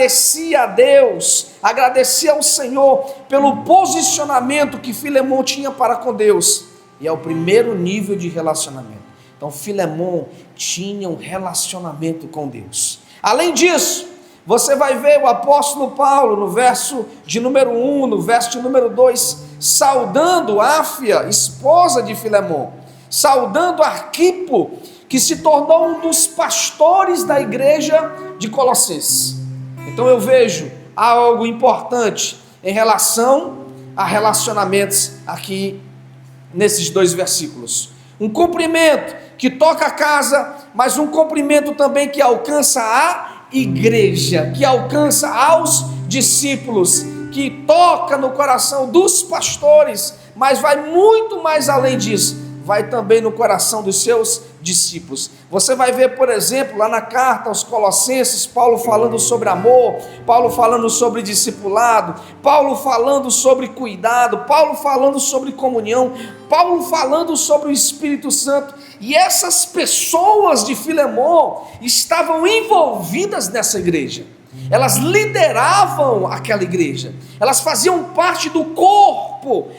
agradecia a Deus, agradecia ao Senhor pelo posicionamento que Filemon tinha para com Deus. E é o primeiro nível de relacionamento. Então Filemon tinha um relacionamento com Deus. Além disso, você vai ver o apóstolo Paulo no verso de número 1, no verso de número 2, saudando Áfia, esposa de Filemon, saudando Arquipo, que se tornou um dos pastores da igreja de Colossenses. Então eu vejo algo importante em relação a relacionamentos aqui nesses dois versículos. Um cumprimento que toca a casa, mas um cumprimento também que alcança a igreja, que alcança aos discípulos, que toca no coração dos pastores, mas vai muito mais além disso, vai também no coração dos seus discípulos. Você vai ver, por exemplo, lá na carta aos Colossenses, Paulo falando sobre amor, Paulo falando sobre discipulado, Paulo falando sobre cuidado, Paulo falando sobre comunhão, Paulo falando sobre o Espírito Santo. E essas pessoas de Filemon estavam envolvidas nessa igreja. Elas lideravam aquela igreja, elas faziam parte do corpo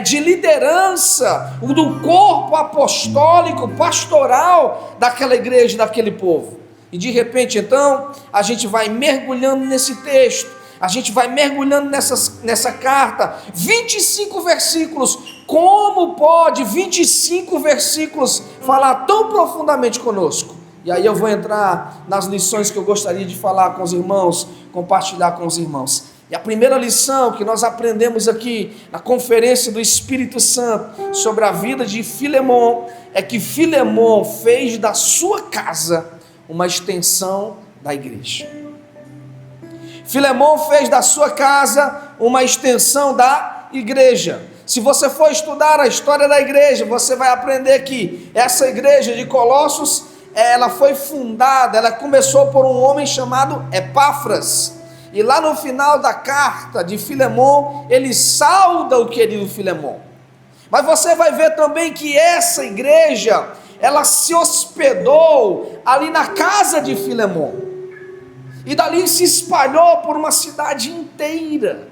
de liderança, do corpo apostólico, pastoral daquela igreja, daquele povo. E de repente então, a gente vai mergulhando nesse texto, a gente vai mergulhando nessa carta, 25 versículos, como pode 25 versículos falar tão profundamente conosco? E aí eu vou entrar nas lições que eu gostaria de falar com os irmãos, compartilhar com os irmãos. E a primeira lição que nós aprendemos aqui na conferência do Espírito Santo sobre a vida de Filemon é que Filemon fez da sua casa uma extensão da igreja. Filemon fez da sua casa uma extensão da igreja. Se você for estudar a história da igreja, você vai aprender que essa igreja de Colossos, ela foi fundada, ela começou por um homem chamado Epáfras, e lá no final da carta de Filemon, ele sauda o querido Filemon. Mas você vai ver também que essa igreja, ela se hospedou ali na casa de Filemon, e dali se espalhou por uma cidade inteira,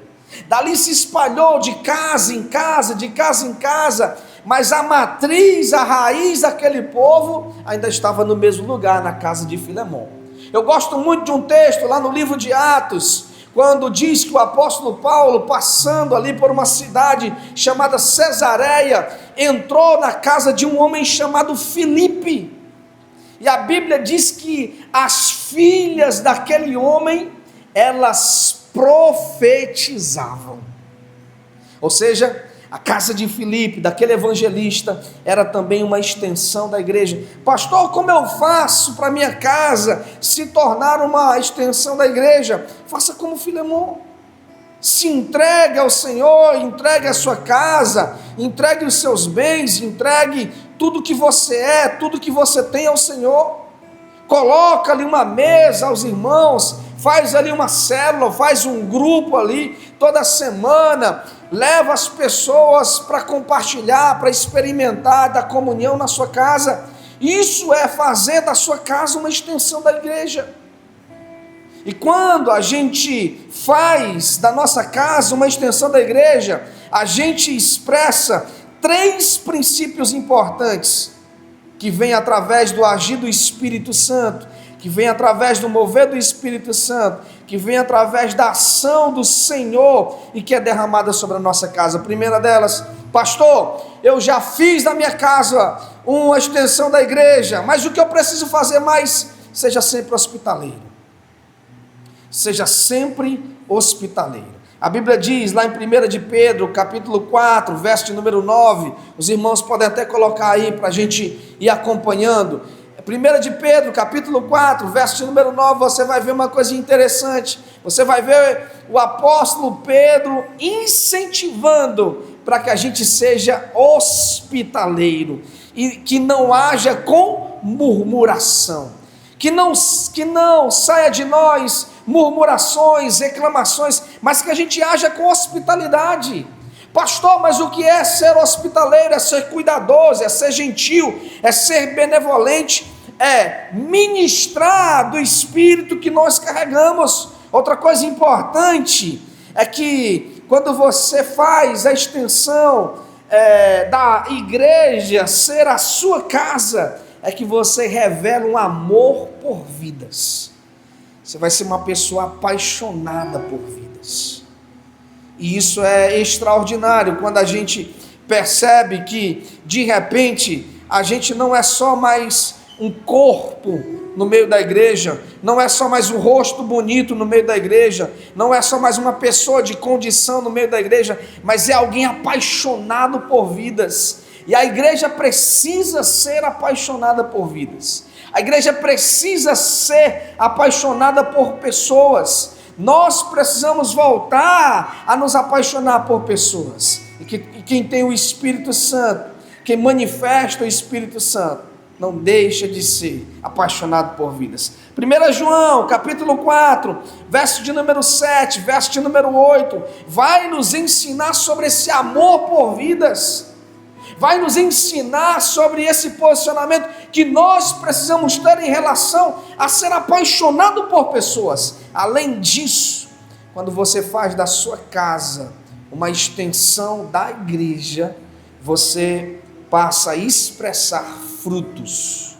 dali se espalhou de casa em casa, de casa em casa, mas a matriz, a raiz daquele povo ainda estava no mesmo lugar, na casa de Filemon. Eu gosto muito de um texto lá no livro de Atos, quando diz que o apóstolo Paulo, passando ali por uma cidade chamada Cesareia, entrou na casa de um homem chamado Filipe, e a Bíblia diz que as filhas daquele homem, elas profetizavam. Ou seja, a casa de Filipe, daquele evangelista, era também uma extensão da igreja. Pastor, como eu faço para minha casa se tornar uma extensão da igreja? Faça como Filemon. Se entregue ao Senhor, entregue a sua casa, entregue os seus bens, entregue tudo que você é, tudo que você tem ao Senhor. Coloca ali uma mesa aos irmãos, faz ali uma célula, faz um grupo ali, toda semana, leva as pessoas para compartilhar, para experimentar da comunhão na sua casa. Isso é fazer da sua casa uma extensão da igreja. E quando a gente faz da nossa casa uma extensão da igreja, a gente expressa 3 princípios importantes, que vem através do agir do Espírito Santo, que vem através do mover do Espírito Santo, que vem através da ação do Senhor e que é derramada sobre a nossa casa. A primeira delas: pastor, eu já fiz da minha casa uma extensão da igreja, mas o que eu preciso fazer mais? Seja sempre hospitaleiro. Seja sempre hospitaleiro. A Bíblia diz lá em 1 de Pedro, capítulo 4, verso de número 9, os irmãos podem até colocar aí para a gente ir acompanhando. 1 de Pedro, capítulo 4, verso de número 9, você vai ver uma coisa interessante. Você vai ver o apóstolo Pedro incentivando para que a gente seja hospitaleiro e que não haja com murmuração, que não saia de nós murmurações, reclamações, mas que a gente haja com hospitalidade. Pastor, mas o que é ser hospitaleiro? É ser cuidadoso, é ser gentil, é ser benevolente, é ministrar do Espírito que nós carregamos, Outra coisa importante é que quando você faz a extensão da igreja ser a sua casa, é que você revela um amor por vidas. Você vai ser uma pessoa apaixonada por vidas. E isso é extraordinário quando a gente percebe que, de repente, a gente não é só mais um corpo no meio da igreja, não é só mais um rosto bonito no meio da igreja, não é só mais uma pessoa de condição no meio da igreja, mas é alguém apaixonado por vidas. E a igreja precisa ser apaixonada por vidas. A igreja precisa ser apaixonada por pessoas. Nós precisamos voltar a nos apaixonar por pessoas. E quem tem o Espírito Santo, quem manifesta o Espírito Santo, não deixa de ser apaixonado por vidas. 1 João, capítulo 4, verso de número 7, verso de número 8, vai nos ensinar sobre esse amor por vidas. Vai nos ensinar sobre esse posicionamento que nós precisamos ter em relação a ser apaixonado por pessoas. Além disso, quando você faz da sua casa uma extensão da igreja, você passa a expressar frutos.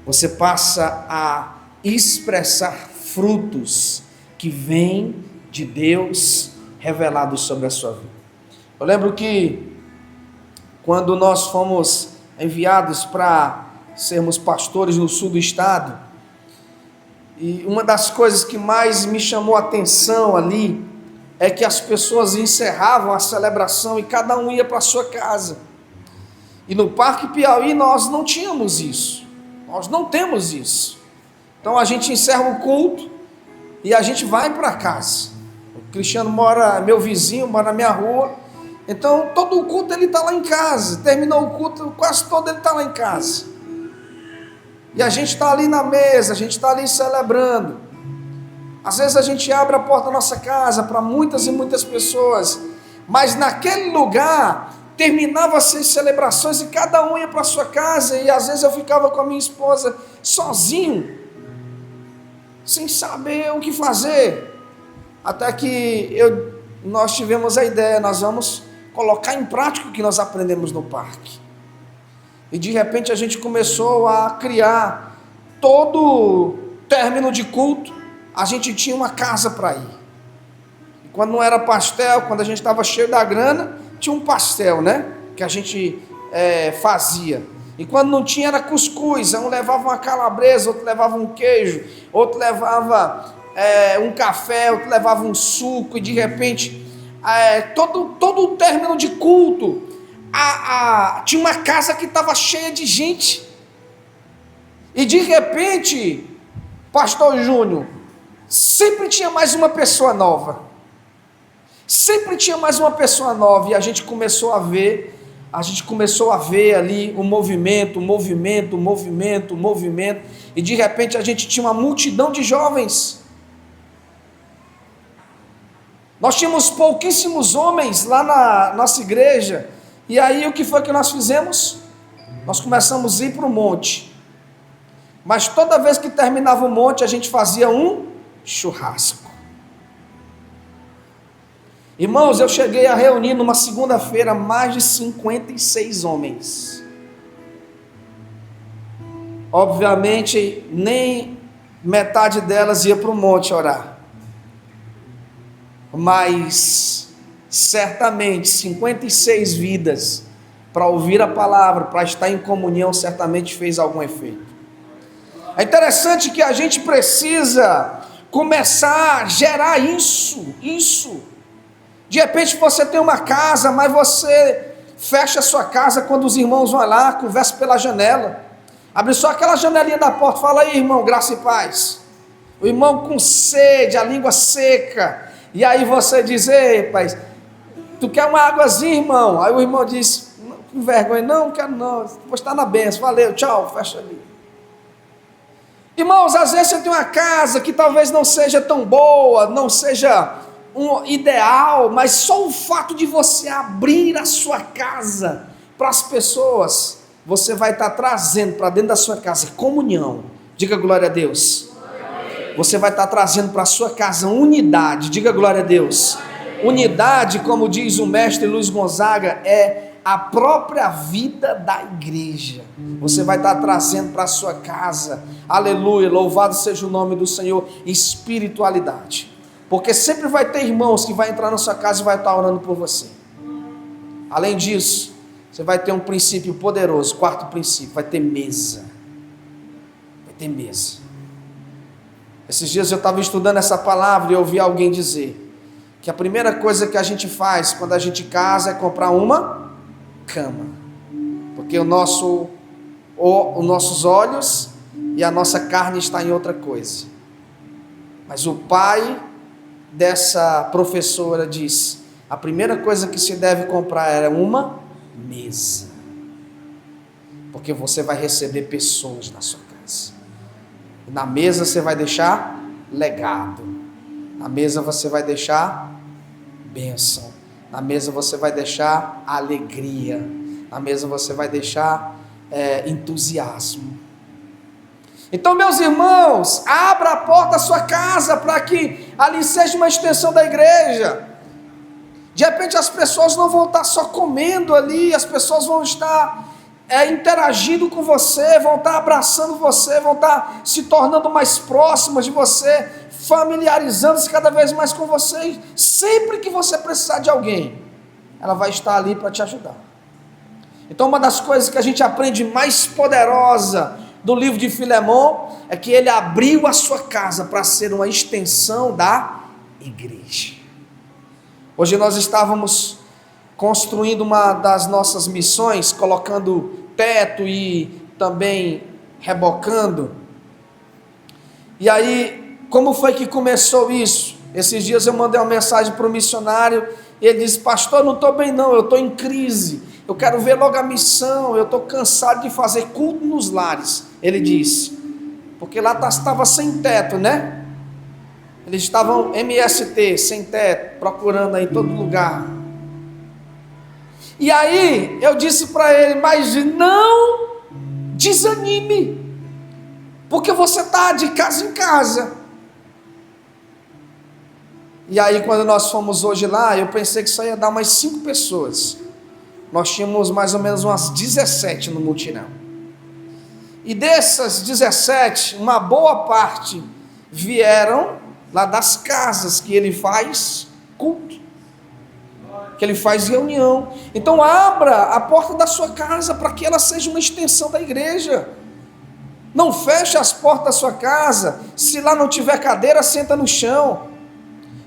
Você passa a expressar frutos que vêm de Deus revelados sobre a sua vida. Eu lembro que quando nós fomos enviados para sermos pastores no sul do estado, e uma das coisas que mais me chamou a atenção ali, é que as pessoas encerravam a celebração e cada um ia para a sua casa. E no Parque Piauí nós não tínhamos isso, nós não temos isso. Então a gente encerra o culto e a gente vai para casa. O Cristiano meu vizinho, mora na minha rua. Então, todo o culto ele está lá em casa. Terminou o culto, quase todo ele está lá em casa. E a gente está ali na mesa, a gente está ali celebrando. Às vezes a gente abre a porta da nossa casa para muitas e muitas pessoas. Mas naquele lugar, terminava-se as celebrações e cada um ia para a sua casa. E às vezes eu ficava com a minha esposa sozinho, sem saber o que fazer. Até que nós tivemos a ideia, nós vamos colocar em prática o que nós aprendemos no parque. E de repente a gente começou a criar, todo término de culto, a gente tinha uma casa para ir. E quando não era pastel, quando a gente estava cheio da grana, tinha um pastel, né? Que a gente fazia. E quando não tinha era cuscuz, um levava uma calabresa, outro levava um queijo, outro levava um café, outro levava um suco, e de repente todo o término de culto, tinha uma casa que estava cheia de gente, e de repente, pastor Júnior, sempre tinha mais uma pessoa nova, e a gente começou a ver ali o movimento, e de repente a gente tinha uma multidão de jovens. Nós tínhamos pouquíssimos homens lá na nossa igreja, e aí o que foi que nós fizemos? Nós começamos a ir para o monte, mas toda vez que terminava o monte, a gente fazia um churrasco. Irmãos, eu cheguei a reunir numa segunda-feira mais de 56 homens. Obviamente, nem metade delas ia para o monte orar. Mas, certamente, 56 vidas para ouvir a palavra, para estar em comunhão, certamente fez algum efeito. É interessante que a gente precisa começar a gerar isso. De repente você tem uma casa, mas você fecha a sua casa quando os irmãos vão lá, conversa pela janela. Abre só aquela janelinha da porta, fala aí, irmão, graça e paz. O irmão com sede, a língua seca. E aí você diz, ei, pai, tu quer uma águazinha, irmão? Aí o irmão diz, com vergonha, não quero não, depois está na bênção, valeu, tchau, fecha ali. Irmãos, às vezes você tem uma casa que talvez não seja tão boa, não seja um ideal, mas só o fato de você abrir a sua casa para as pessoas, você vai estar trazendo para dentro da sua casa comunhão. Diga glória a Deus. Você vai estar trazendo para a sua casa unidade. Diga glória a Deus. Unidade, como diz o mestre Luiz Gonzaga, é a própria vida da igreja. Você vai estar trazendo para a sua casa, aleluia, louvado seja o nome do Senhor, espiritualidade. Porque sempre vai ter irmãos que vai entrar na sua casa e vai estar orando por você. Além disso, você vai ter um princípio poderoso, quarto princípio, vai ter mesa. Vai ter mesa. Esses dias eu estava estudando essa palavra e eu ouvi alguém dizer que a primeira coisa que a gente faz quando a gente casa é comprar uma cama. Porque os nossos olhos e a nossa carne está em outra coisa. Mas o pai dessa professora diz: a primeira coisa que se deve comprar é uma mesa, porque você vai receber pessoas na sua casa. Na mesa você vai deixar legado, na mesa você vai deixar bênção, na mesa você vai deixar alegria, na mesa você vai deixar entusiasmo. Então, meus irmãos, abra a porta da sua casa para que ali seja uma extensão da igreja. De repente as pessoas não vão estar só comendo ali, as pessoas vão estar interagindo com você, vão estar abraçando você, vão estar se tornando mais próximas de você, familiarizando-se cada vez mais com você. Sempre que você precisar de alguém, ela vai estar ali para te ajudar. Então, uma das coisas que a gente aprende mais poderosa do livro de Filemon é que ele abriu a sua casa para ser uma extensão da igreja. Hoje nós estávamos construindo uma das nossas missões, colocando teto e também rebocando. E aí, como foi que começou isso? Esses dias eu mandei uma mensagem para o missionário e ele disse: pastor, não estou bem não, eu estou em crise, eu quero ver logo a missão, eu estou cansado de fazer culto nos lares. Ele disse, porque lá estava sem teto, né? Eles estavam MST, sem teto, procurando aí em todo lugar. E aí eu disse para ele: mas não desanime, porque você está de casa em casa. E aí quando nós fomos hoje lá, eu pensei que só ia dar umas 5 pessoas. Nós tínhamos mais ou menos umas 17 no mutirão. E dessas 17, uma boa parte vieram lá das casas que ele faz culto, que ele faz reunião. Então abra a porta da sua casa para que ela seja uma extensão da igreja. Não feche as portas da sua casa. Se lá não tiver cadeira, senta no chão.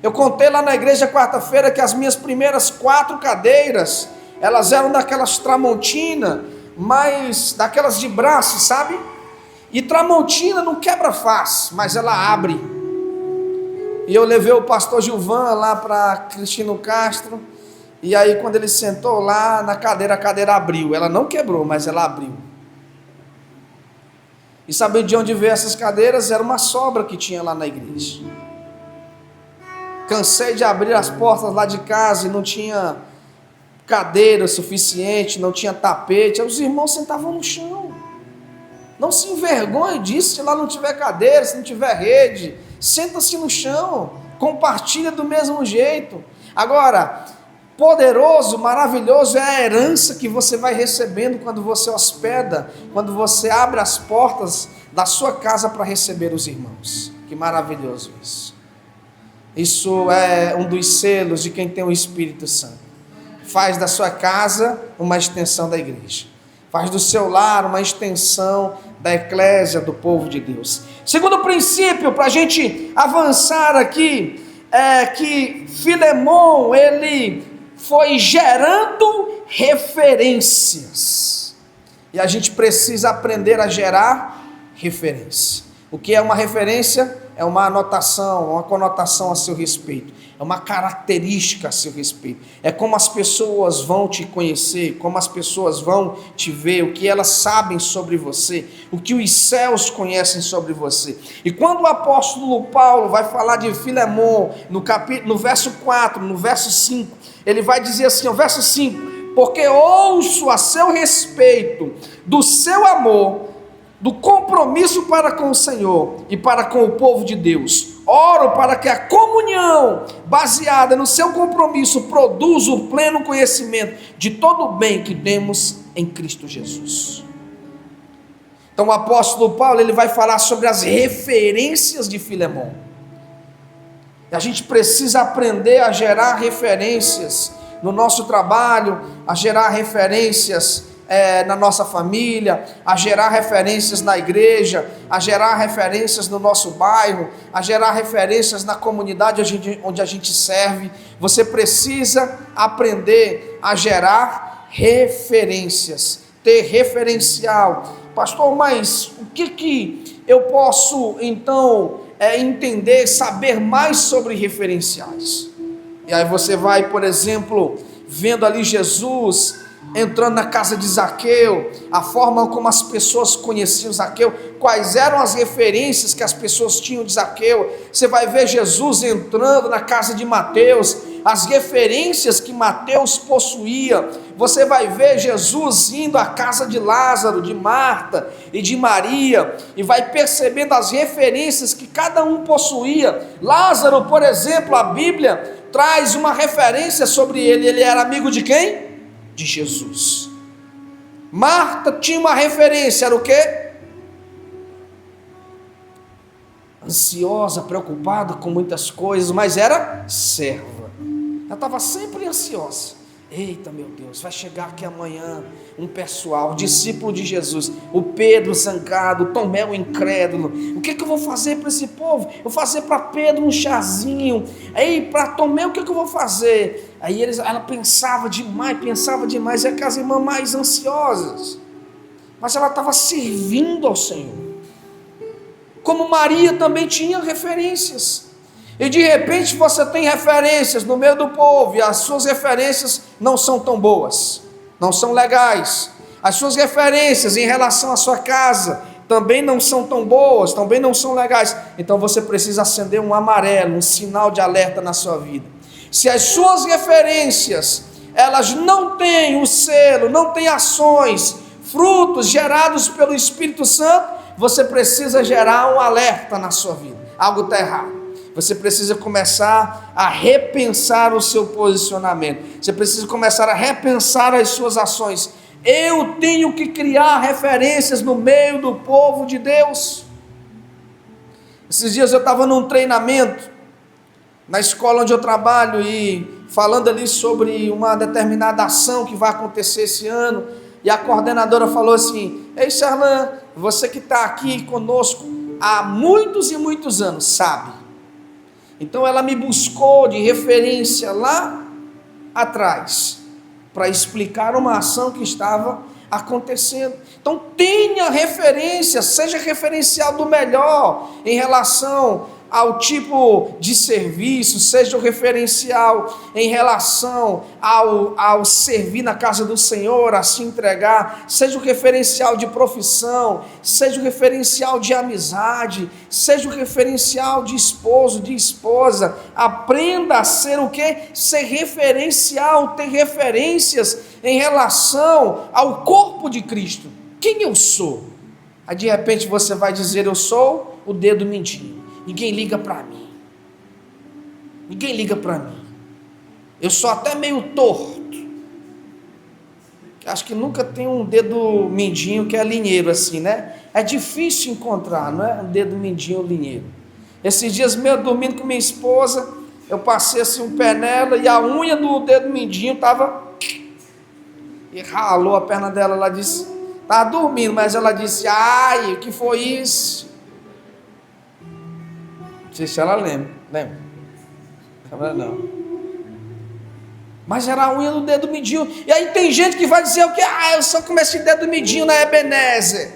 Eu contei lá na igreja quarta-feira que as minhas primeiras 4 cadeiras, elas eram daquelas Tramontina, mas daquelas de braço, sabe? E Tramontina não quebra fácil, mas ela abre. E eu levei o pastor Gilvan lá para Cristino Castro, e aí quando ele sentou lá na cadeira, a cadeira abriu. Ela não quebrou, mas ela abriu. E sabe de onde veio essas cadeiras? Era uma sobra que tinha lá na igreja. Cansei de abrir as portas lá de casa e não tinha cadeira suficiente, não tinha tapete. Os irmãos sentavam no chão. Não se envergonhe disso. Se lá não tiver cadeira, se não tiver rede, senta-se no chão, compartilha do mesmo jeito. Agora, poderoso, maravilhoso é a herança que você vai recebendo quando você hospeda, quando você abre as portas da sua casa para receber os irmãos. Que maravilhoso isso. Isso é um dos selos de quem tem o Espírito Santo. Faz da sua casa uma extensão da igreja. Faz do seu lar uma extensão da eclésia, do povo de Deus. Segundo princípio, para a gente avançar aqui, é que Filemon, ele foi gerando referências. E a gente precisa aprender a gerar referência. O que é uma referência? É uma anotação, uma conotação a seu respeito. É uma característica a seu respeito. É como as pessoas vão te conhecer, como as pessoas vão te ver, o que elas sabem sobre você, o que os céus conhecem sobre você. E quando o apóstolo Paulo vai falar de Filemon, no verso 4, no verso 5, ele vai dizer assim, o verso 5, porque ouço a seu respeito do seu amor do compromisso para com o Senhor e para com o povo de Deus. Oro para que a comunhão baseada no seu compromisso produza o pleno conhecimento de todo o bem que temos em Cristo Jesus. Então o apóstolo Paulo, ele vai falar sobre as referências de Filemon. E a gente precisa aprender a gerar referências no nosso trabalho, a gerar referências na nossa família, a gerar referências na igreja, a gerar referências no nosso bairro, a gerar referências na comunidade onde a gente serve. Você precisa aprender a gerar referências, ter referencial. Pastor, mas o que eu posso então entender, saber mais sobre referenciais? E aí você vai, por exemplo, vendo ali Jesus entrando na casa de Zaqueu, a forma como as pessoas conheciam Zaqueu, quais eram as referências que as pessoas tinham de Zaqueu. Você vai ver Jesus entrando na casa de Mateus, as referências que Mateus possuía. Você vai ver Jesus indo à casa de Lázaro, de Marta e de Maria, e vai percebendo as referências que cada um possuía. Lázaro, por exemplo, a Bíblia traz uma referência sobre ele. Ele era amigo de quem? De Jesus. Marta tinha uma referência, era o quê? Ansiosa, preocupada com muitas coisas, mas era serva. Ela estava sempre ansiosa. Eita, meu Deus, vai chegar aqui amanhã um pessoal, um discípulo de Jesus, o Pedro zangado, o Tomé o incrédulo. O que eu vou fazer para esse povo? Eu vou fazer para Pedro um chazinho. Aí para Tomé o que eu vou fazer? Aí ela pensava demais, é aquelas irmãs mais ansiosas. Mas ela estava servindo ao Senhor. Como Maria também tinha referências. E de repente você tem referências no meio do povo, e as suas referências não são tão boas, não são legais. As suas referências em relação à sua casa também não são tão boas, também não são legais. Então você precisa acender um amarelo, um sinal de alerta na sua vida. Se as suas referências, elas não têm o selo, não têm ações, frutos gerados pelo Espírito Santo, você precisa gerar um alerta na sua vida. Algo está errado. Você precisa começar a repensar o seu posicionamento. Você precisa começar a repensar as suas ações. Eu tenho que criar referências no meio do povo de Deus. Esses dias eu estava num treinamento na escola onde eu trabalho, e falando ali sobre uma determinada ação que vai acontecer esse ano, e a coordenadora falou assim: ei, Charlan, você que está aqui conosco há muitos e muitos anos, sabe? Então ela me buscou de referência lá atrás, para explicar uma ação que estava acontecendo. Então tenha referência, seja referencial do melhor em relação ao tipo de serviço, seja o referencial em relação ao servir na casa do Senhor, a se entregar, seja o referencial de profissão, seja o referencial de amizade, seja o referencial de esposo, de esposa. Aprenda a ser o quê? Ser referencial, ter referências em relação ao corpo de Cristo. Quem eu sou? Aí de repente você vai dizer: eu sou o dedo mindinho. Ninguém liga para mim. Ninguém liga para mim. Eu sou até meio torto. Acho que nunca tem um dedo mindinho que é linheiro assim, né? É difícil encontrar, não é? Um dedo mindinho linheiro. Esses dias mesmo, dormindo com minha esposa, eu passei assim um pé nela e a unha do dedo mindinho estava... E ralou a perna dela. Ela disse... Estava dormindo, mas ela disse: ai, o que foi isso? Não sei se ela lembra. Lembra não. Mas era a unha do dedo mindinho. E aí tem gente que vai dizer o quê? Eu só comecei dedo mindinho na Ebenezer.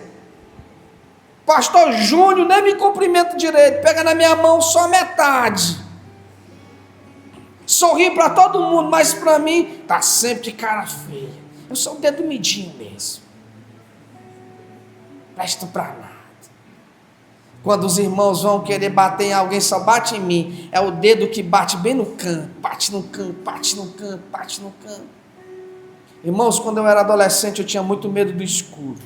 Pastor Júnior nem me cumprimenta direito, pega na minha mão só metade. Sorri para todo mundo, mas para mim tá sempre de cara feia. Eu sou o dedo mindinho mesmo. Presto para nada. Quando os irmãos vão querer bater em alguém, só bate em mim. É o dedo que bate bem no canto. Bate no canto, bate no canto, bate no canto. Irmãos, quando eu era adolescente, eu tinha muito medo do escuro.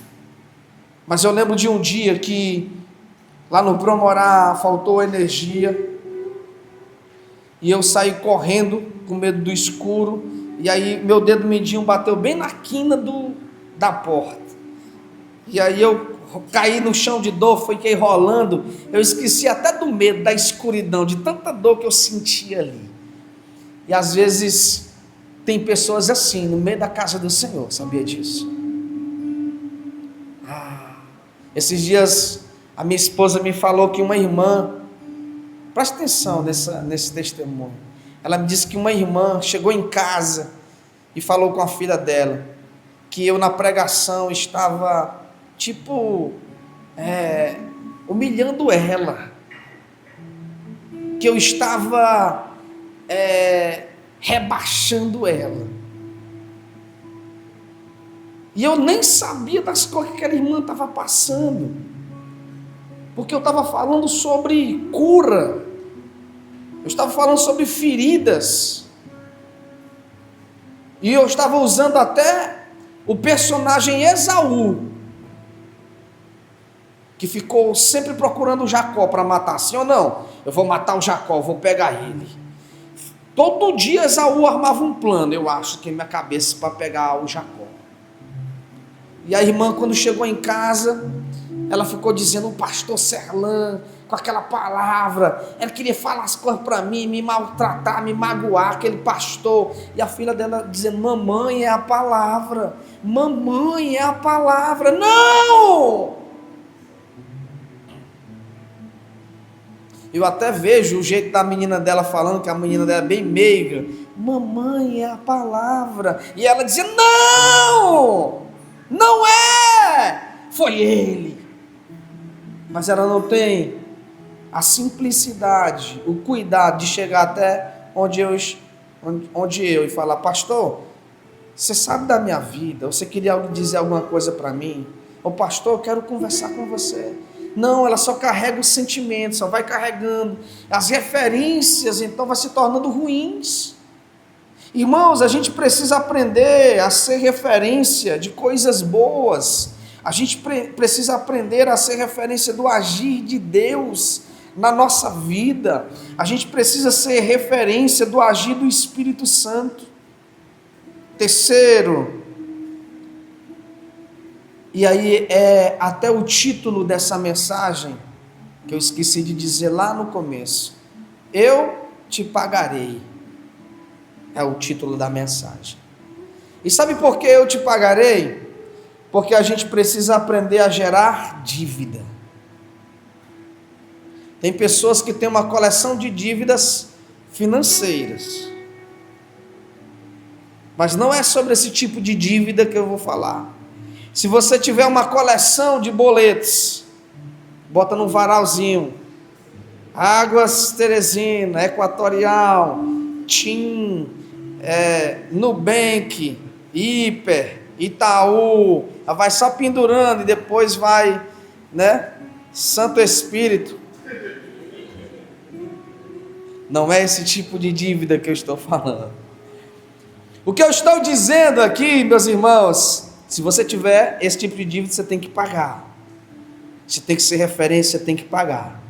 Mas eu lembro de um dia que lá no Promorá faltou energia, e eu saí correndo com medo do escuro, e aí meu dedo mindinho bateu bem na quina da porta, e aí eu caí no chão de dor, fiquei rolando, eu esqueci até do medo, da escuridão, de tanta dor que eu sentia ali. E às vezes tem pessoas assim, no meio da casa do Senhor, sabia disso? Esses dias a minha esposa me falou que uma irmã, presta atenção nesse testemunho, ela me disse que uma irmã chegou em casa e falou com a filha dela, que eu na pregação estava humilhando ela, que eu estava rebaixando ela, e eu nem sabia das coisas que aquela irmã estava passando, porque eu estava falando sobre cura, eu estava falando sobre feridas, e eu estava usando até o personagem Esaú, que ficou sempre procurando o Jacó para matar, sim ou não? Eu vou matar o Jacó, eu vou pegar ele. Todo dia Esaú armava um plano, eu acho, que em minha cabeça, para pegar o Jacó. E a irmã, quando chegou em casa, ela ficou dizendo, o pastor Serlan, com aquela palavra, ela queria falar as coisas para mim, me maltratar, me magoar, aquele pastor. E a filha dela dizendo, mamãe, é a palavra, mamãe, é a palavra. Não! Eu até vejo o jeito da menina dela falando, que a menina dela é bem meiga, mamãe, é a palavra. E ela dizia, não! Não é! Foi ele. Mas ela não tem a simplicidade, o cuidado de chegar até onde eu e falar, pastor, você sabe da minha vida, você queria dizer alguma coisa para mim? Ô pastor, eu quero conversar com você. Não, ela só carrega os sentimentos, só vai carregando, as referências então vai se tornando ruins. Irmãos, a gente precisa aprender a ser referência de coisas boas, a gente precisa aprender a ser referência do agir de Deus na nossa vida, a gente precisa ser referência do agir do Espírito Santo. Terceiro, e aí é até o título dessa mensagem, que eu esqueci de dizer lá no começo, eu te pagarei, é o título da mensagem. E sabe por que eu te pagarei? Porque a gente precisa aprender a gerar dívida. Tem pessoas que têm uma coleção de dívidas financeiras, mas não é sobre esse tipo de dívida que eu vou falar. Se você tiver uma coleção de boletos, bota no varalzinho, Águas Teresina, Equatorial, TIM, Nubank, Hiper, Itaú, vai só pendurando e depois vai, Santo Espírito. Não é esse tipo de dívida que eu estou falando. O que eu estou dizendo aqui, meus irmãos, se você tiver esse tipo de dívida, você tem que pagar. Você tem que ser referência, você tem que pagar.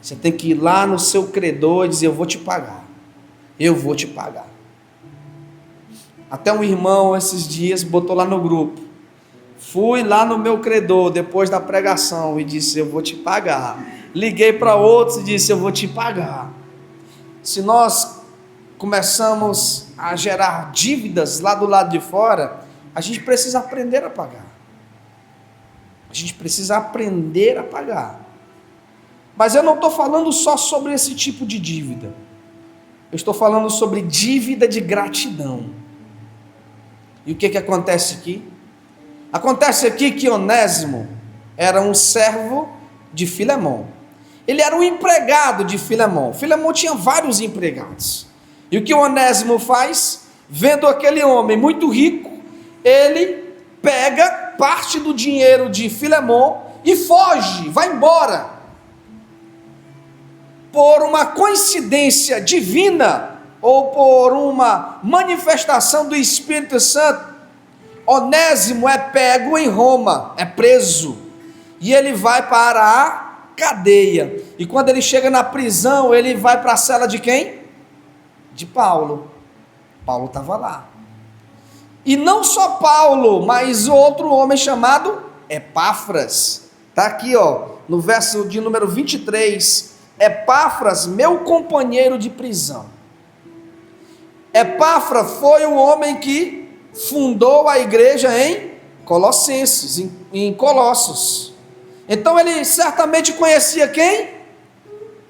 Você tem que ir lá no seu credor e dizer, eu vou te pagar. Eu vou te pagar. Até um irmão esses dias botou lá no grupo, fui lá no meu credor depois da pregação e disse, eu vou te pagar. Liguei para outros e disse, eu vou te pagar. Se nós começamos a gerar dívidas lá do lado de fora, a gente precisa aprender a pagar. A gente precisa aprender a pagar. Mas eu não estou falando só sobre esse tipo de dívida. Eu estou falando sobre dívida de gratidão. E o que acontece aqui? Acontece aqui que Onésimo era um servo de Filemão. Ele era um empregado de Filemão. Filemão tinha vários empregados. E o que Onésimo faz? Vendo aquele homem muito rico, ele pega parte do dinheiro de Filemão e foge, vai embora. Por uma coincidência divina, ou por uma manifestação do Espírito Santo, Onésimo é pego em Roma, é preso, e ele vai para a cadeia. E quando ele chega na prisão, ele vai para a cela de quem? De Paulo. Paulo estava lá. E não só Paulo, mas outro homem chamado Epáfras. Está aqui, no verso de número 23. Epáfras, meu companheiro de prisão. Epáfras foi o homem que fundou a igreja em Colossenses, em Colossos. Então ele certamente conhecia quem?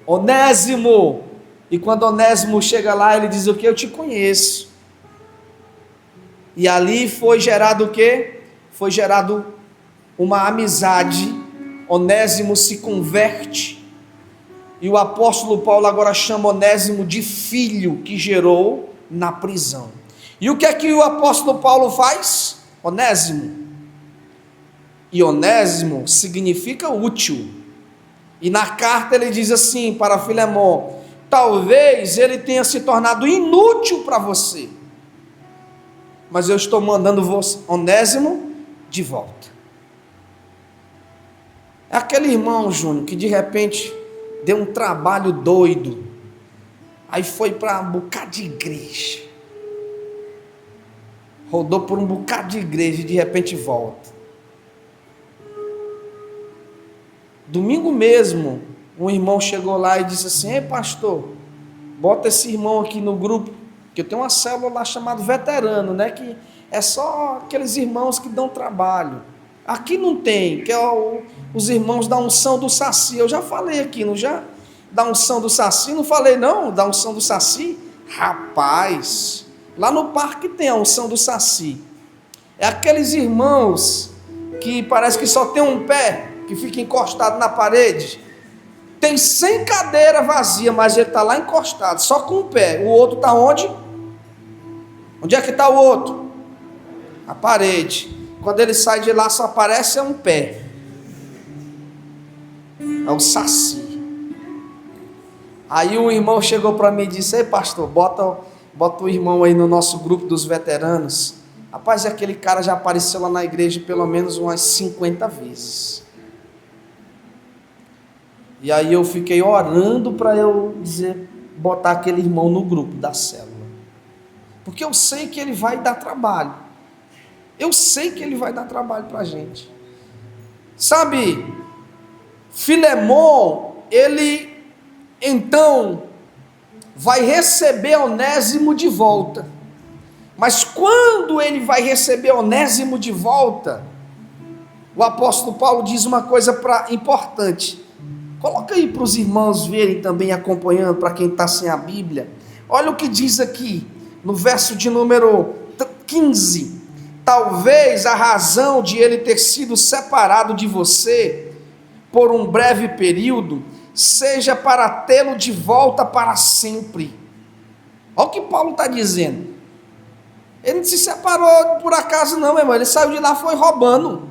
Onésimo. E quando Onésimo chega lá, ele diz: o que? Eu te conheço. E ali foi gerado o quê? Foi gerado uma amizade. Onésimo se converte. E o apóstolo Paulo agora chama Onésimo de filho que gerou na prisão. E o que é que o apóstolo Paulo faz? Onésimo. E Onésimo significa útil. E na carta ele diz assim para Filemon: talvez ele tenha se tornado inútil para você, mas eu estou mandando você, Onésimo, de volta. É aquele irmão, Júnior, que de repente deu um trabalho doido, aí foi para um bocado de igreja, rodou por um bocado de igreja e de repente volta. Domingo mesmo, um irmão chegou lá e disse assim: ei pastor, bota esse irmão aqui no grupo, que eu tenho uma célula lá chamada veterano, né, que é só aqueles irmãos que dão trabalho. Aqui não tem, que é os irmãos da unção do Saci. Eu já falei aqui, não já? Da unção do Saci, não falei não, da unção do Saci? Rapaz, lá no parque tem a unção do Saci. É aqueles irmãos que parece que só tem um pé, que fica encostado na parede. Tem 100 cadeiras vazias, mas ele está lá encostado, só com um pé. O outro está onde? Onde é que está o outro? A parede. Quando ele sai de lá, só aparece um pé. É o Saci. Aí um irmão chegou para mim e disse: ei pastor, bota o irmão aí no nosso grupo dos veteranos. Rapaz, aquele cara já apareceu lá na igreja pelo menos umas 50 vezes. E aí eu fiquei orando para eu botar aquele irmão no grupo da célula. Porque eu sei que ele vai dar trabalho. Eu sei que ele vai dar trabalho para a gente. Sabe, Filemon, ele então vai receber Onésimo de volta. Mas quando ele vai receber Onésimo de volta, o apóstolo Paulo diz uma coisa importante. Coloca aí para os irmãos verem também, acompanhando, para quem está sem a Bíblia. Olha o que diz aqui, no verso de número 15. Talvez a razão de ele ter sido separado de você por um breve período seja para tê-lo de volta para sempre. Olha o que Paulo está dizendo. Ele não se separou por acaso não, meu irmão. Ele saiu de lá, foi roubando.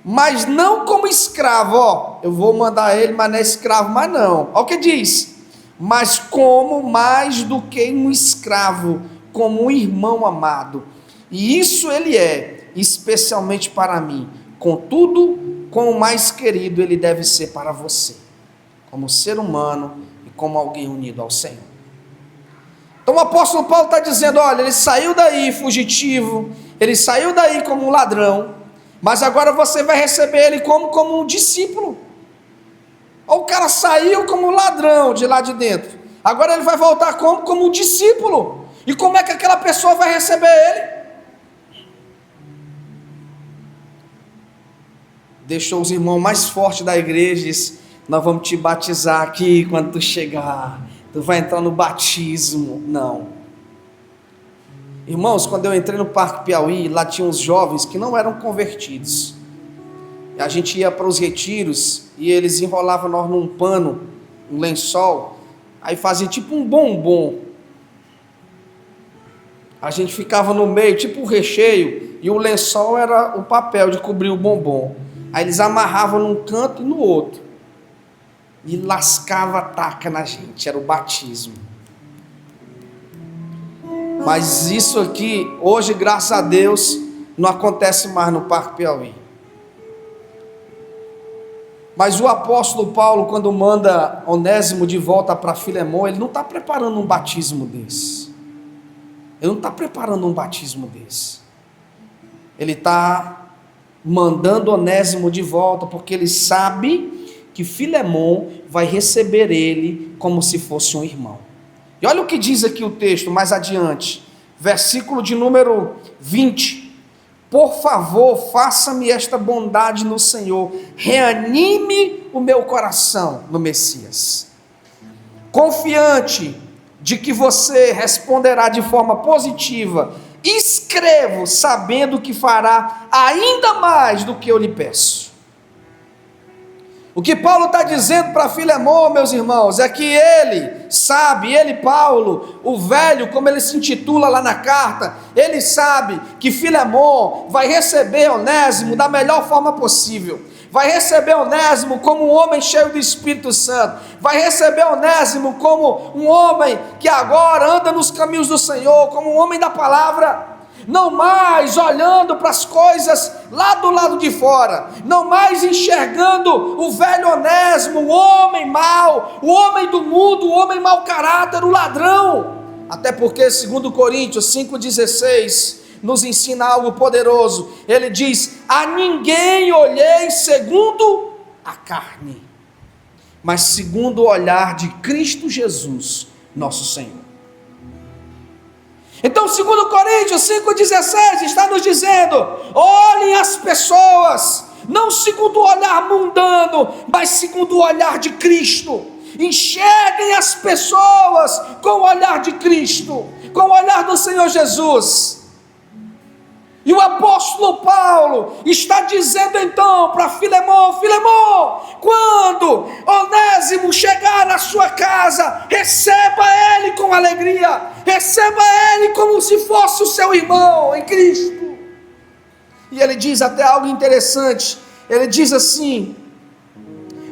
Mas não como escravo, eu vou mandar ele, mas não é escravo mais não. Olha o que diz: mas como mais do que um escravo, como um irmão amado. E isso ele é, especialmente para mim. Contudo, quão mais querido ele deve ser para você, como ser humano e como alguém unido ao Senhor. Então o apóstolo Paulo está dizendo: olha, ele saiu daí fugitivo, ele saiu daí como um ladrão, mas agora você vai receber ele como um discípulo. O cara saiu como um ladrão de lá de dentro, agora ele vai voltar como um discípulo. E como é que aquela pessoa vai receber ele? Deixou os irmãos mais fortes da igreja e disse: nós vamos te batizar aqui quando tu chegar, tu vai entrar no batismo. Não. Irmãos, quando eu entrei no Parque Piauí, lá tinha uns jovens que não eram convertidos. A gente ia para os retiros e eles enrolavam nós num pano, um lençol, aí fazia tipo um bombom. A gente ficava no meio, tipo um recheio, e o lençol era o papel de cobrir o bombom. Aí eles amarravam num canto e no outro. E lascava a taca na gente, era o batismo. Mas isso aqui, hoje, graças a Deus, não acontece mais no Parque Piauí. Mas o apóstolo Paulo, quando manda Onésimo de volta para Filemão, ele não está preparando um batismo desse. Ele não está preparando um batismo desse. Ele está mandando Onésimo de volta, porque ele sabe que Filemão vai receber ele como se fosse um irmão. E olha o que diz aqui o texto, mais adiante, versículo de número 20. Por favor, faça-me esta bondade no Senhor, reanime o meu coração no Messias. Confiante de que você responderá de forma positiva, escrevo sabendo que fará ainda mais do que eu lhe peço. O que Paulo está dizendo para Filemão, meus irmãos, é que ele sabe, ele Paulo, o velho, como ele se intitula lá na carta, ele sabe que Filemão vai receber Onésimo da melhor forma possível, vai receber Onésimo como um homem cheio do Espírito Santo, vai receber Onésimo como um homem que agora anda nos caminhos do Senhor, como um homem da palavra, não mais olhando para as coisas lá do lado de fora, não mais enxergando o velho Onésimo, o homem mau, o homem do mundo, o homem mau caráter, o ladrão, até porque segundo Coríntios 5,16 nos ensina algo poderoso, ele diz, a ninguém olhei segundo a carne, mas segundo o olhar de Cristo Jesus, nosso Senhor. Então, segundo Coríntios 5,16, está nos dizendo, olhem as pessoas, não segundo o olhar mundano, mas segundo o olhar de Cristo, enxerguem as pessoas com o olhar de Cristo, com o olhar do Senhor Jesus. E o apóstolo Paulo está dizendo então para Filemão, Filemão, quando Onésimo chegar na sua casa, receba ele com alegria, receba ele como se fosse o seu irmão em Cristo. E ele diz até algo interessante, ele diz assim,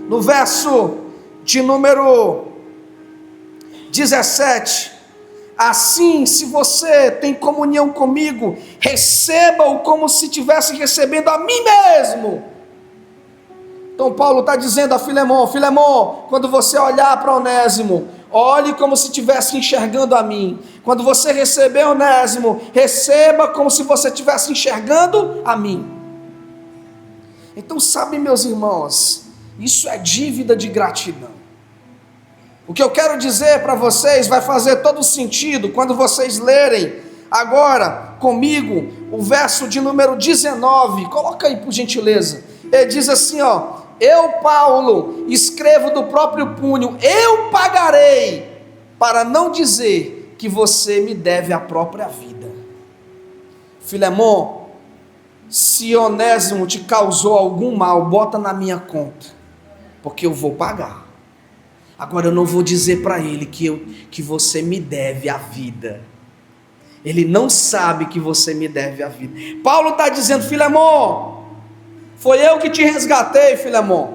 no verso de número 17, assim, se você tem comunhão comigo, receba-o como se estivesse recebendo a mim mesmo. Então Paulo está dizendo a Filemão, Filemão, quando você olhar para Onésimo, olhe como se estivesse enxergando a mim. Quando você receber Onésimo, receba como se você estivesse enxergando a mim. Então sabe, meus irmãos, isso é dívida de gratidão. O que eu quero dizer para vocês vai fazer todo sentido quando vocês lerem agora comigo o verso de número 19, coloca aí por gentileza, ele diz assim, ó, eu Paulo, escrevo do próprio punho, eu pagarei, para não dizer que você me deve a própria vida. Filemão, se Onésimo te causou algum mal, bota na minha conta, porque eu vou pagar. Agora eu não vou dizer para ele que você me deve a vida. Ele não sabe que você me deve a vida. Paulo está dizendo, Filemão, foi eu que te resgatei, Filemão.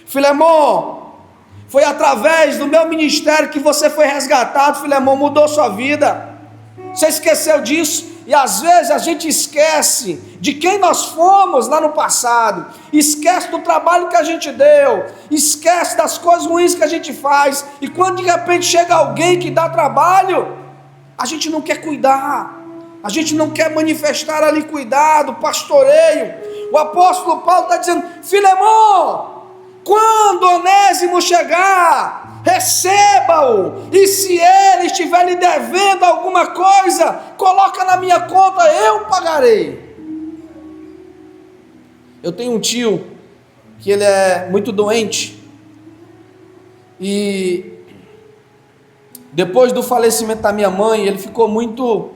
Filemão, foi através do meu ministério que você foi resgatado, Filemão, mudou sua vida. Você esqueceu disso? E às vezes a gente esquece de quem nós fomos lá no passado, esquece do trabalho que a gente deu, esquece das coisas ruins que a gente faz, e quando de repente chega alguém que dá trabalho, a gente não quer cuidar, a gente não quer manifestar ali cuidado, pastoreio. O apóstolo Paulo está dizendo, Filemão, quando Onésimo chegar, receba-o, e se ele estiver lhe devendo alguma coisa, coloca na minha conta, eu pagarei. Eu tenho um tio, que ele é muito doente, e depois do falecimento da minha mãe, ele ficou muito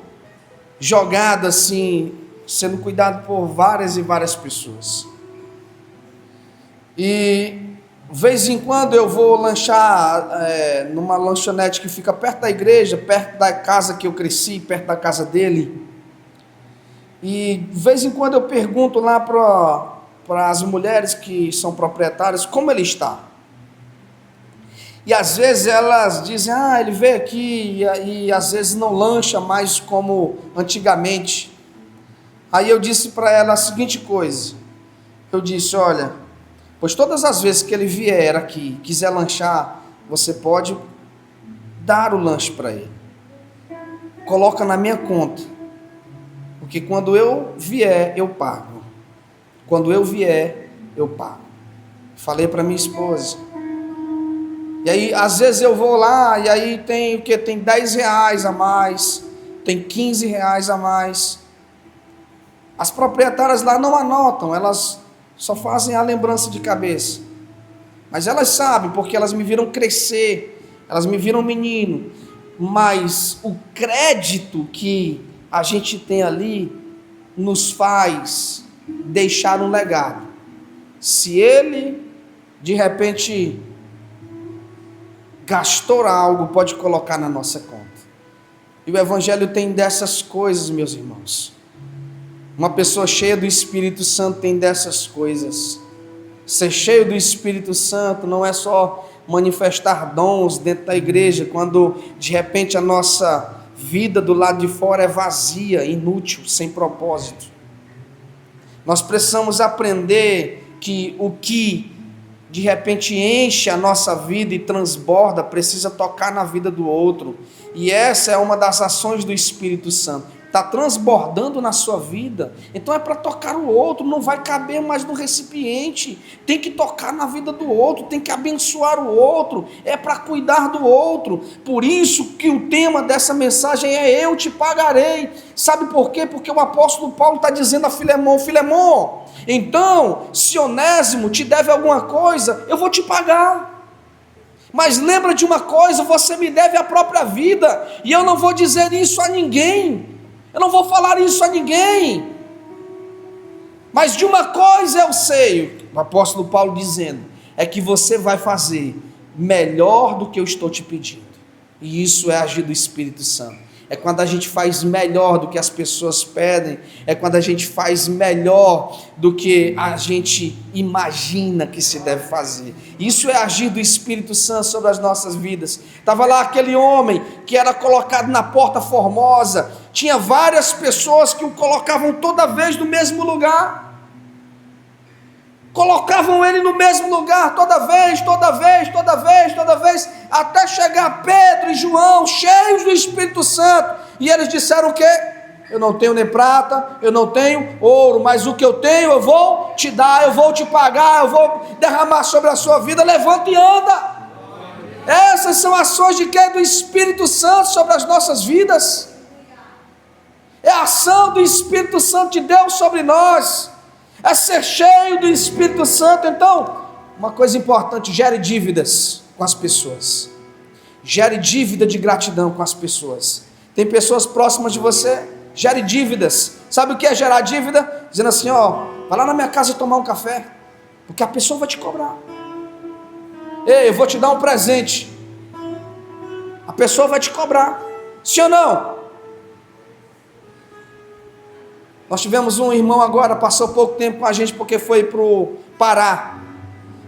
jogado assim, sendo cuidado por várias e várias pessoas, e de vez em quando eu vou lanchar numa lanchonete que fica perto da igreja, perto da casa que eu cresci, perto da casa dele. E de vez em quando eu pergunto lá para as mulheres que são proprietárias como ele está. E às vezes elas dizem, ele veio aqui e às vezes não lancha mais como antigamente. Aí eu disse para ela a seguinte coisa, eu disse, olha, Pois todas as vezes que ele vier aqui, quiser lanchar, você pode dar o lanche para ele. Coloca na minha conta. Porque quando eu vier, eu pago. Quando eu vier, eu pago. Falei para minha esposa. E aí, às vezes eu vou lá, e aí tem o que? Tem 10 reais a mais, tem 15 reais a mais. As proprietárias lá não anotam, elas só fazem a lembrança de cabeça. Mas elas sabem, porque elas me viram crescer, elas me viram menino. Mas o crédito que a gente tem ali nos faz deixar um legado. Se ele, de repente, gastou algo, pode colocar na nossa conta. E o Evangelho tem dessas coisas, meus irmãos. Uma pessoa cheia do Espírito Santo tem dessas coisas. Ser cheio do Espírito Santo não é só manifestar dons dentro da igreja, quando de repente a nossa vida do lado de fora é vazia, inútil, sem propósito. Nós precisamos aprender que o que de repente enche a nossa vida e transborda precisa tocar na vida do outro. E essa é uma das ações do Espírito Santo. Está transbordando na sua vida, então é para tocar o outro, não vai caber mais no recipiente, tem que tocar na vida do outro, tem que abençoar o outro, é para cuidar do outro. Por isso que o tema dessa mensagem é eu te pagarei. Sabe por quê? Porque o apóstolo Paulo está dizendo a Filemão: Filemão, então se Onésimo te deve alguma coisa, eu vou te pagar. Mas lembra de uma coisa, você me deve a própria vida, e eu não vou dizer isso a ninguém. Eu não vou falar isso a ninguém, mas de uma coisa eu sei, o apóstolo Paulo dizendo, é que você vai fazer melhor do que eu estou te pedindo. E isso é agir do Espírito Santo. É quando a gente faz melhor do que as pessoas pedem, é quando a gente faz melhor do que a gente imagina que se deve fazer. Isso é agir do Espírito Santo sobre as nossas vidas. Estava lá aquele homem que era colocado na Porta Formosa, tinha várias pessoas que o colocavam toda vez no mesmo lugar. Colocavam ele no mesmo lugar, toda vez, até chegar Pedro e João, cheios do Espírito Santo, e eles disseram o quê? Eu não tenho nem prata, eu não tenho ouro, mas o que eu tenho eu vou te dar, eu vou te pagar, eu vou derramar sobre a sua vida, levanta e anda. Essas são ações de quê? Do Espírito Santo sobre as nossas vidas. É a ação do Espírito Santo de Deus sobre nós. É ser cheio do Espírito Santo. Então, uma coisa importante: gere dívidas com as pessoas, gere dívida de gratidão com as pessoas. Tem pessoas próximas de você, gere dívidas. Sabe o que é gerar dívida? Dizendo assim: ó, vai lá na minha casa tomar um café, porque a pessoa vai te cobrar. Ei, eu vou te dar um presente, a pessoa vai te cobrar, sim ou não? Nós tivemos um irmão agora, passou pouco tempo com a gente porque foi para o Pará.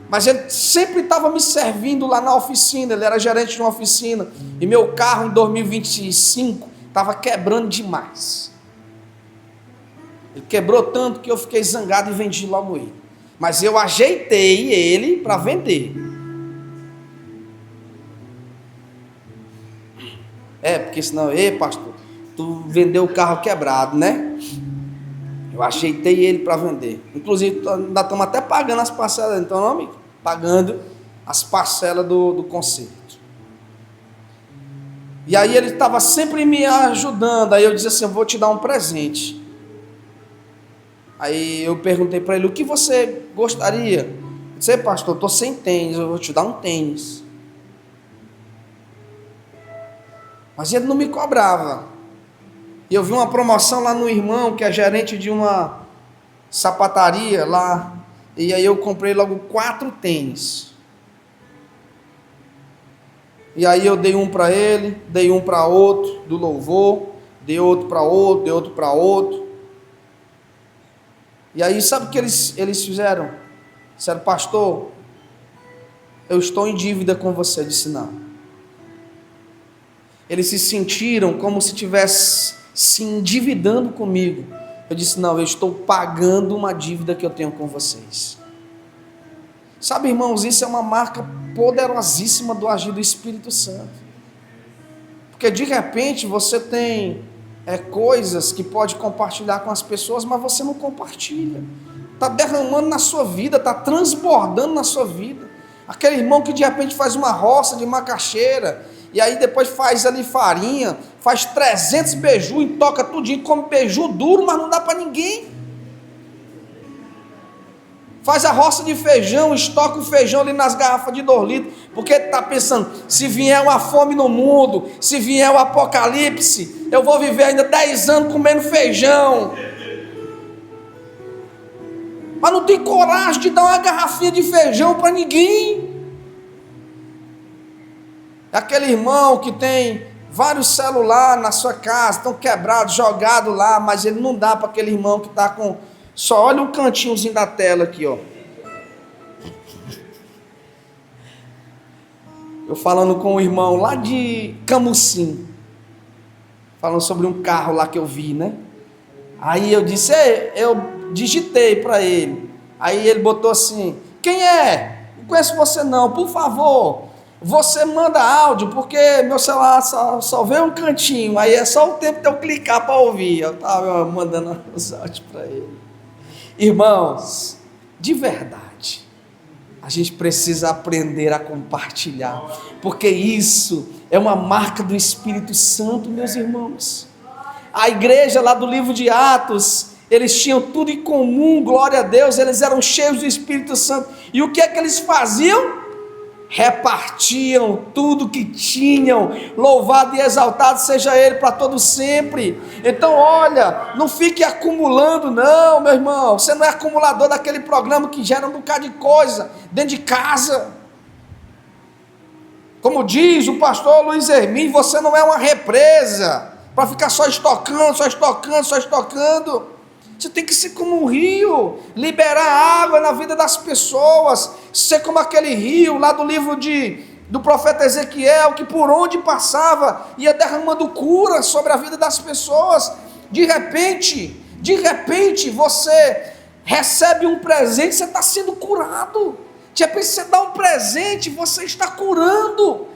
Mas ele sempre estava me servindo lá na oficina, ele era gerente de uma oficina. E meu carro em 2025 estava quebrando demais. Ele quebrou tanto que eu fiquei zangado e vendi logo ele. Mas eu ajeitei ele para vender. Porque senão, pastor, tu vendeu o carro quebrado, né? Eu ajeitei ele para vender. Inclusive, ainda estamos até pagando as parcelas, então, não, amigo? Pagando as parcelas do conserto. E aí ele estava sempre me ajudando. Aí eu disse assim: eu vou te dar um presente. Aí eu perguntei para ele: o que você gostaria? Eu disse: pastor, eu estou sem tênis, eu vou te dar um tênis. Mas ele não me cobrava. E eu vi uma promoção lá no irmão, que é gerente de uma sapataria lá, e aí eu comprei logo 4 tênis. E aí eu dei um para ele, dei um para outro do louvor, dei outro para outro, dei outro para outro. E aí sabe o que eles fizeram? Disseram: pastor, eu estou em dívida com você. Eu disse: não. Eles se sentiram como se tivesse se endividando comigo. Eu disse: não, eu estou pagando uma dívida que eu tenho com vocês. Sabe, irmãos, isso é uma marca poderosíssima do agir do Espírito Santo. Porque de repente você tem coisas que pode compartilhar com as pessoas, mas você não compartilha. Está derramando na sua vida, está transbordando na sua vida. Aquele irmão que de repente faz uma roça de macaxeira, e aí depois faz ali farinha, faz 300 beiju e toca tudinho, come beiju duro, mas não dá para ninguém. Faz a roça de feijão, estoca o feijão ali nas garrafas de 2 litros, porque está pensando, se vier uma fome no mundo, se vier o apocalipse, eu vou viver ainda 10 anos comendo feijão. Mas não tem coragem de dar uma garrafinha de feijão para ninguém. É aquele irmão que tem vários celulares na sua casa, estão quebrados, jogados lá, mas ele não dá para aquele irmão que está com... Só olha um cantinhozinho da tela aqui, ó. Eu falando com um irmão lá de Camusim, falando sobre um carro lá que eu vi, né? Aí eu disse, eu digitei para ele. Aí ele botou assim, quem é? Não conheço você não, por favor, você manda áudio, porque meu celular só vê um cantinho, aí é só o tempo de eu clicar para ouvir. Eu estava mandando os áudios para ele. Irmãos, de verdade, a gente precisa aprender a compartilhar, porque isso é uma marca do Espírito Santo, meus irmãos. A igreja lá do livro de Atos, eles tinham tudo em comum, glória a Deus, eles eram cheios do Espírito Santo, e o que é que eles faziam? Repartiam tudo que tinham, louvado e exaltado seja Ele para todo sempre. Então olha, não fique acumulando não, meu irmão, você não é acumulador daquele programa que gera um bocado de coisa dentro de casa. Como diz o pastor Luiz Hermínio, você não é uma represa, para ficar só estocando, só estocando, só estocando. Você tem que ser como um rio, liberar água na vida das pessoas, ser como aquele rio lá do livro do profeta Ezequiel, que por onde passava, ia derramando cura sobre a vida das pessoas. De repente você recebe um presente, você está sendo curado. De repente você dá um presente, você está curando.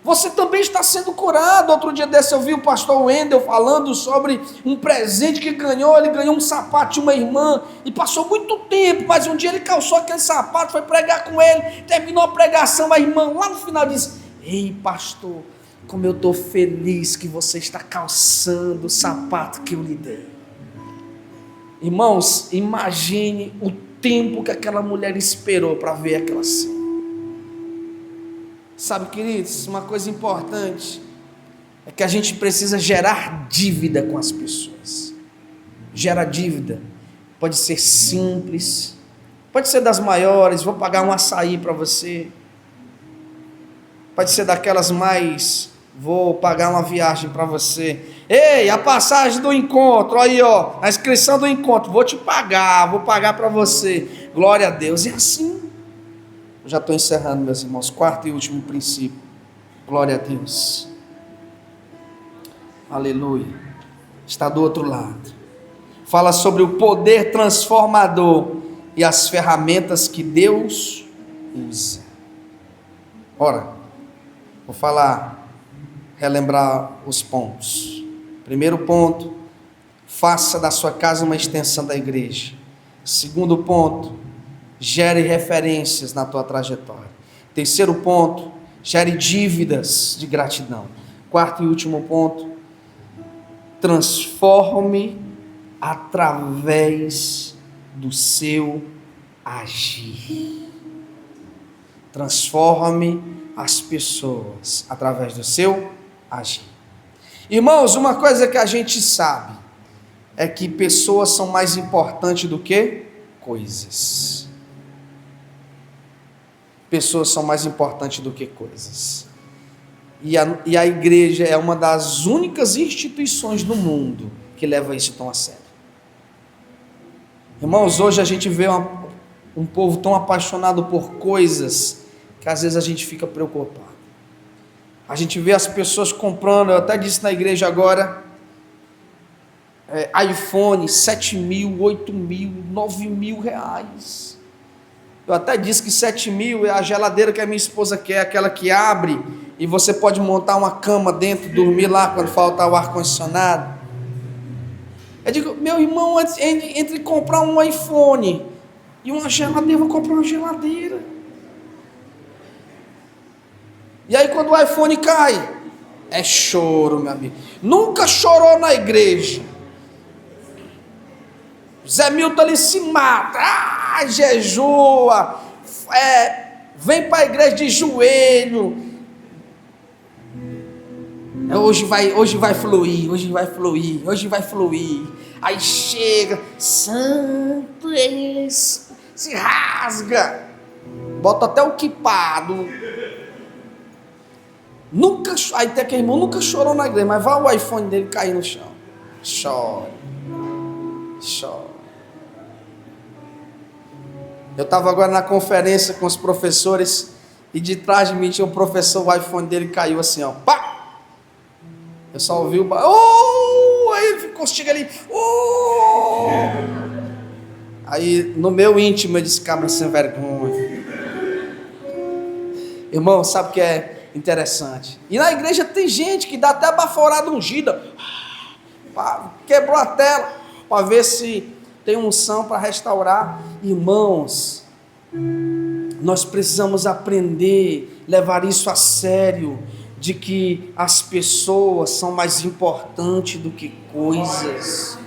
Você também está sendo curado. Outro dia desse eu vi o pastor Wendel falando sobre um presente que ganhou. Ele ganhou um sapato de uma irmã e passou muito tempo, mas um dia ele calçou aquele sapato, foi pregar com ele, terminou a pregação, a irmã lá no final disse, ei pastor, como eu estou feliz que você está calçando o sapato que eu lhe dei. Irmãos, imagine o tempo que aquela mulher esperou para ver aquela cena. Sabe, queridos, uma coisa importante é que a gente precisa gerar dívida com as pessoas. Gera dívida, pode ser simples, pode ser das maiores, vou pagar um açaí para você, pode ser daquelas mais, vou pagar uma viagem para você, ei, a passagem do encontro, aí ó, a inscrição do encontro, vou pagar para você, glória a Deus, é assim. Eu já estou encerrando, meus irmãos. 4º e último princípio. Glória a Deus. Aleluia. Está do outro lado. Fala sobre o poder transformador e as ferramentas que Deus usa. Ora, vou relembrar os pontos. Primeiro ponto, faça da sua casa uma extensão da igreja. Segundo ponto, gere referências na tua trajetória. Terceiro ponto, gere dívidas de gratidão. 4º e último ponto, transforme através do seu agir. Transforme as pessoas através do seu agir. Irmãos, uma coisa que a gente sabe é que pessoas são mais importantes do que coisas. Pessoas são mais importantes do que coisas. E a igreja é uma das únicas instituições no mundo que leva isso tão a sério. Irmãos, hoje a gente vê um povo tão apaixonado por coisas que às vezes a gente fica preocupado. A gente vê as pessoas comprando, eu até disse na igreja agora, iPhone, 7 mil, 8 mil, 9 mil reais. Eu até disse que 7.000 é a geladeira que a minha esposa quer, aquela que abre e você pode montar uma cama dentro, dormir lá quando faltar o ar-condicionado. Eu digo, meu irmão, entre comprar um iPhone e uma geladeira, eu vou comprar uma geladeira. E aí quando o iPhone cai, é choro, meu amigo. Nunca chorou na igreja. Zé Milton ali se mata, jejua, vem para a igreja de joelho. Hoje vai fluir. Aí chega, santo esse, se rasga, bota até o quipado. Aí tem aquele irmão, nunca chorou na igreja, mas vai o iPhone dele cair no chão. Chora. Eu estava agora na conferência com os professores e de trás de mim tinha um professor, o iPhone dele caiu assim, ó, pá! Eu só ouvi o aí ele ficou, chega ali, Aí no meu íntimo eu disse, cabra sem vergonha. Irmão, sabe o que é interessante? E na igreja tem gente que dá até baforada ungida, quebrou a tela, para ver se tem unção para restaurar. Irmãos, nós precisamos aprender, levar isso a sério, de que as pessoas são mais importantes do que coisas.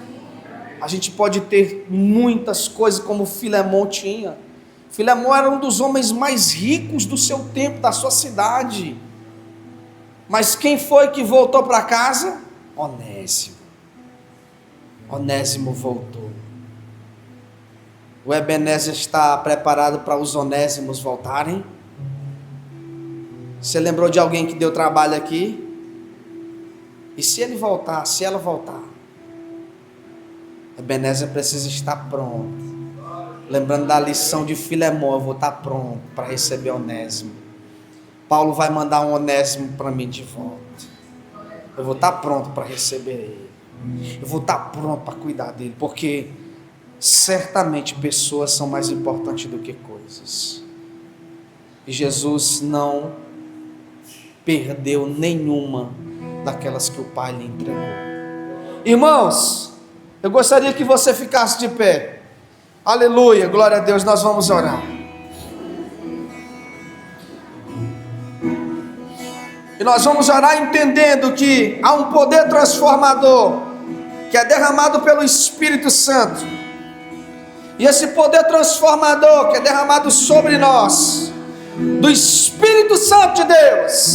A gente pode ter muitas coisas como Filemão tinha. Filemão era um dos homens mais ricos do seu tempo, da sua cidade. Mas quem foi que voltou para casa? Onésimo voltou. O Ebenezer está preparado para os Onésimos voltarem? Você lembrou de alguém que deu trabalho aqui? E se ele voltar, se ela voltar? Ebenezer precisa estar pronto. Lembrando da lição de Filemão, eu vou estar pronto para receber Onésimo. Paulo vai mandar um Onésimo para mim de volta. Eu vou estar pronto para receber ele. Eu vou estar pronto para cuidar dele, porque certamente pessoas são mais importantes do que coisas. E Jesus não perdeu nenhuma daquelas que o Pai lhe entregou. Irmãos, eu gostaria que você ficasse de pé. Aleluia, glória a Deus, nós vamos orar. E nós vamos orar entendendo que há um poder transformador que é derramado pelo Espírito Santo. E esse poder transformador que é derramado sobre nós, do Espírito Santo de Deus,